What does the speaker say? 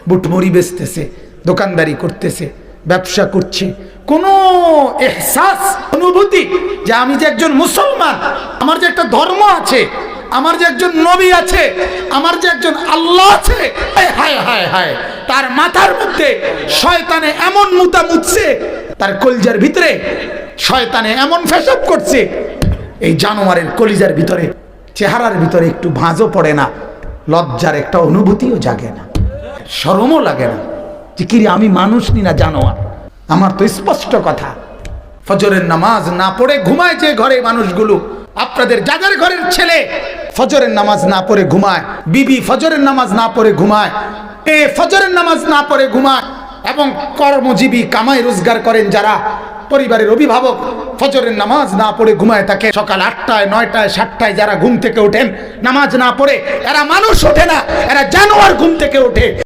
বুটমুড়ি বেচতেছে, দোকানদারি করতেছে, ব্যবসা করছে, কোনো এহসাস অনুভূতি যে আমি যে একজন মুসলমান, আমার যে একটা ধর্ম আছে, আমার যে একজন নবী আছে, আমার যে একজন আল্লাহ আছে, হায় হায় হায়, তার মাথার মধ্যে শয়তানে এমন মুতা মুতছে, তার কলিজার ভিতরে শয়তানে এমন ফেসাব করছে, এই জানোয়ারের কলিজার ভিতরে, চেহারার ভিতরে একটু ভাঁজও পড়ে না, লজ্জার একটা অনুভূতিও জাগে না, শরমও লাগে না যে কি রে, আমি মানুষ নি না জানোয়ার। আমার তো স্পষ্ট কথা, ফজরের নামাজ না পড়ে ঘুমায় যে ঘরে মানুষগুলো, আপনাদের যাদের ঘরের ছেলে ফজরের নামাজ না পড়ে ঘুমায়, বিবি ফজরের নামাজ না পড়ে ঘুমায়, ফজরের নামাজ না পড়ে ঘুমায়, এবং কর্মজীবী কামাই রোজগার করেন যারা, পরিবারের অভিভাবক ফজরের নামাজ না পড়ে ঘুমায় থাকে, সকাল 8টায় 9টায় 7টায় যারা ঘুম থেকে ওঠেন নামাজ না পড়ে, এরা মানুষ ওঠে না, এরা জানোয়ার ঘুম থেকে ওঠে।